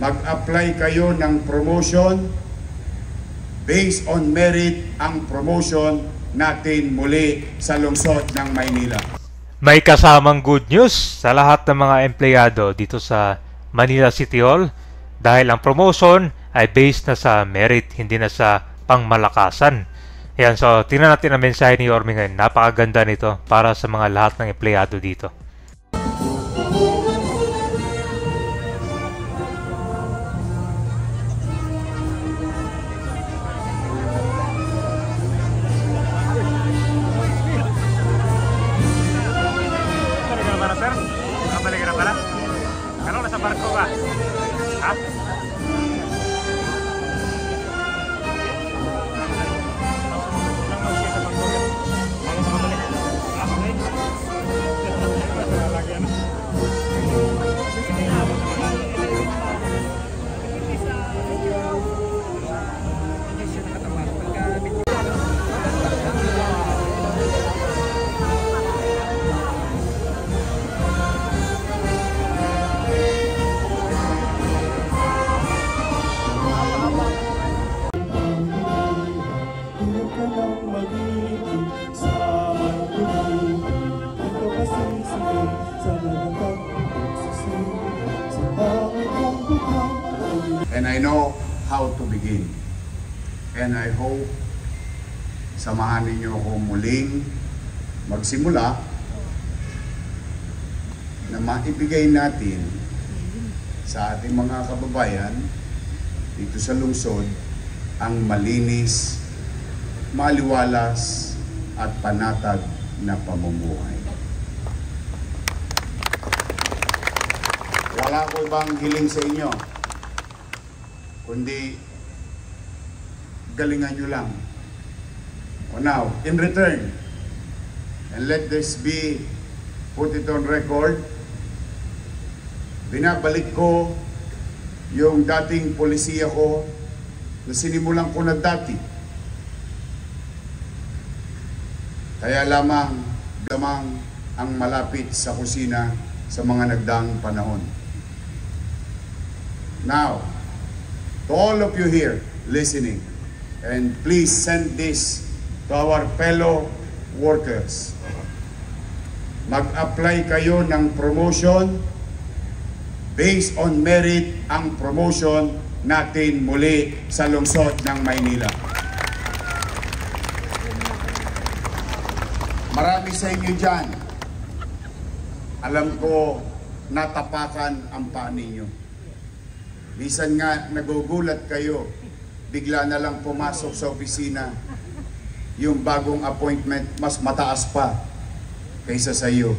mag-apply kayo ng promotion. Based on merit ang promotion natin muli sa lungsod ng Maynila. May kasamang good news sa lahat ng mga empleyado dito sa Manila City Hall dahil ang promotion ay based na sa merit, hindi na sa pangmalakasan. Ayan, so tingnan natin ang mensahe ni Yorme ngayon. Napakaganda nito para sa mga lahat ng empleyado dito. And I know how to begin. And I hope samahan ninyo ako muling magsimula na maibigay natin sa ating mga kababayan dito sa lungsod ang malinis, maliwalas at panatag na pamumuhay. Wala ko ibang hiling sa inyo, kundi galingan nyo lang. O now, in return, and let this be put it on record, binabalik ko yung dating polisiya ko na sinimulan ko na dati. Kaya lamang ang malapit sa kusina sa mga nagdaang panahon. Now, to all of you here listening, and please send this to our fellow workers. Mag-apply kayo ng promotion. Based on merit ang promotion natin muli sa lungsod ng Maynila. Marami sa inyo dyan, alam ko natapakan ang paa ninyo. Minsan nga nagugulat kayo, bigla na lang pumasok sa opisina, yung bagong appointment mas mataas pa kaysa sa iyo.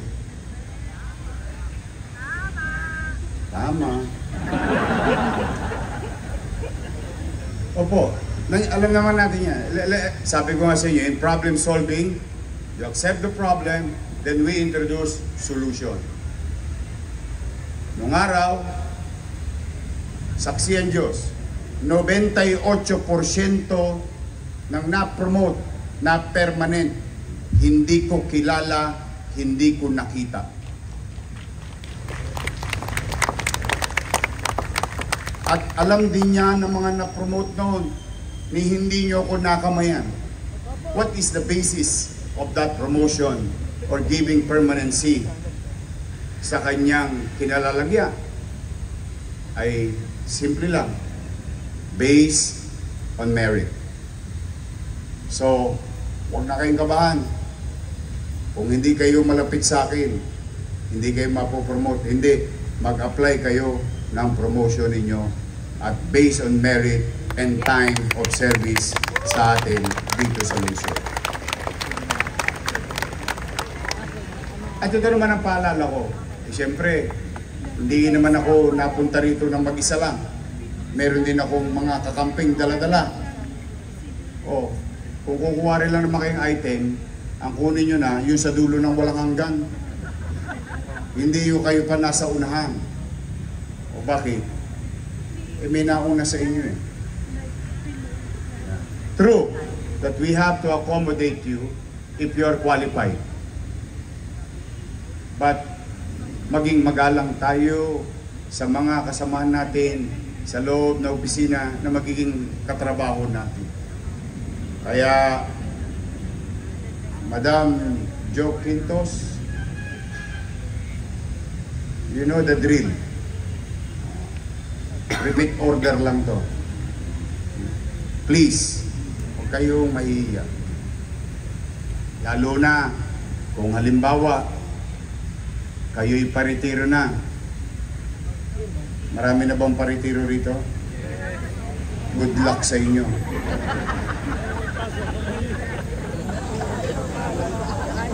Tama. Opo, alam naman natin yan. Sabi ko nga sa inyo, in problem solving, you accept the problem, then we introduce solution. Nung araw, saksi ang Diyos, 98% ng na-promote na permanent, hindi ko kilala, hindi ko nakita. At alam din niya ng mga na-promote noon, ni hindi niyo ako nakamayan. What is the basis of that promotion or giving permanency sa kanyang kinalalagyan? Ay simple lang, based on merit. So, huwag na kayong kabahan. Kung hindi kayo malapit sa akin, hindi kayo mapopromote, hindi, mag-apply kayo ng promotion ninyo at based on merit and time of service sa atin dito sa lungsod. At ito naman ang paalala ko. Siyempre, hindi naman ako napunta rito ng mag-isa lang. Meron din akong mga kakamping dala-dala. O, kung kukuha rin lang naman kayong item, ang kunin nyo na, yung sa dulo ng walang hanggan. Hindi yung kayo pa nasa unahan. O bakit? Eh may nauna sa inyo eh. True that we have to accommodate you if you are qualified. But maging magalang tayo sa mga kasamahan natin sa loob na opisina na magiging katrabaho natin. Kaya, Madam Jo Quintos, you know the drill. Repeat order lang to. Please, huwag kayong mahihiya. Lalo na kung halimbawa, kayo'y paritiro na. Marami na bang paritiro rito? Good luck sa inyo.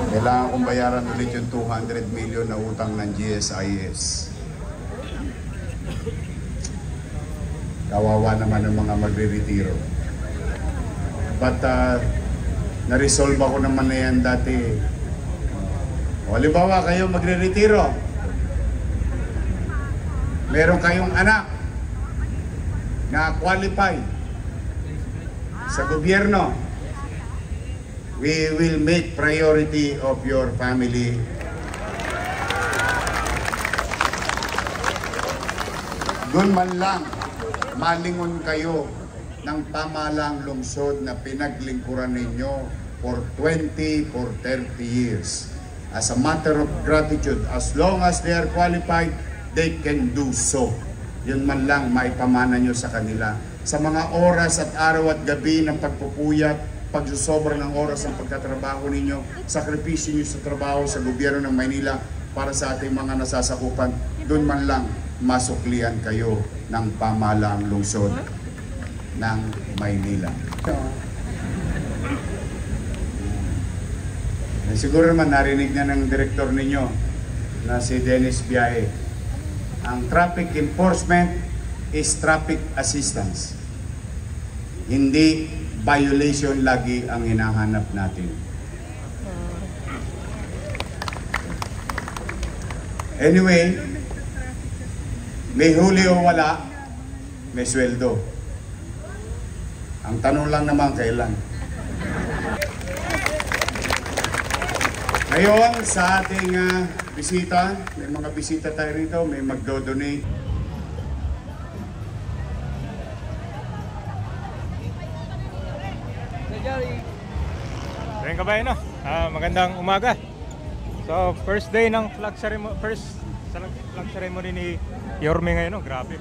Kailangan kong bayaran ulit yung 200 million na utang ng GSIS. Kawawa naman ang mga magre-retiro. But na-resolve ako naman na yan dati. O halimbawa kayo magre-retiro. Meron kayong anak na qualify sa gobyerno. We will make priority of your family. Doon man lang, malingon kayo ng pamahalang lungsod na pinaglingkuran ninyo for 20, for 30 years. As a matter of gratitude, as long as they are qualified, they can do so. Yun man lang maipamana nyo sa kanila. Sa mga oras at araw at gabi ng pagpupuyat, pagsusobra ng oras ng pagtatrabaho ninyo, sakripisyo nyo sa trabaho sa gobyerno ng Maynila para sa ating mga nasasakupan, doon man lang masuklian kayo ng pamahalaang lungsod ng Maynila. Siguro naman narinig na ng direktor ninyo na si Dennis Biaye. Ang traffic enforcement is traffic assistance. Hindi violation lagi ang hinahanap natin. Anyway, may huli o wala, may sweldo. Ang tanong lang naman kailan. Ngayon, sa ating bisita, may mga bisita tayo rito, may magdo-donate. Ayun kabayan, no? Magandang umaga. So, first day ng flag ceremony, flag ceremony ni Yorme ngayon, no? Grabe.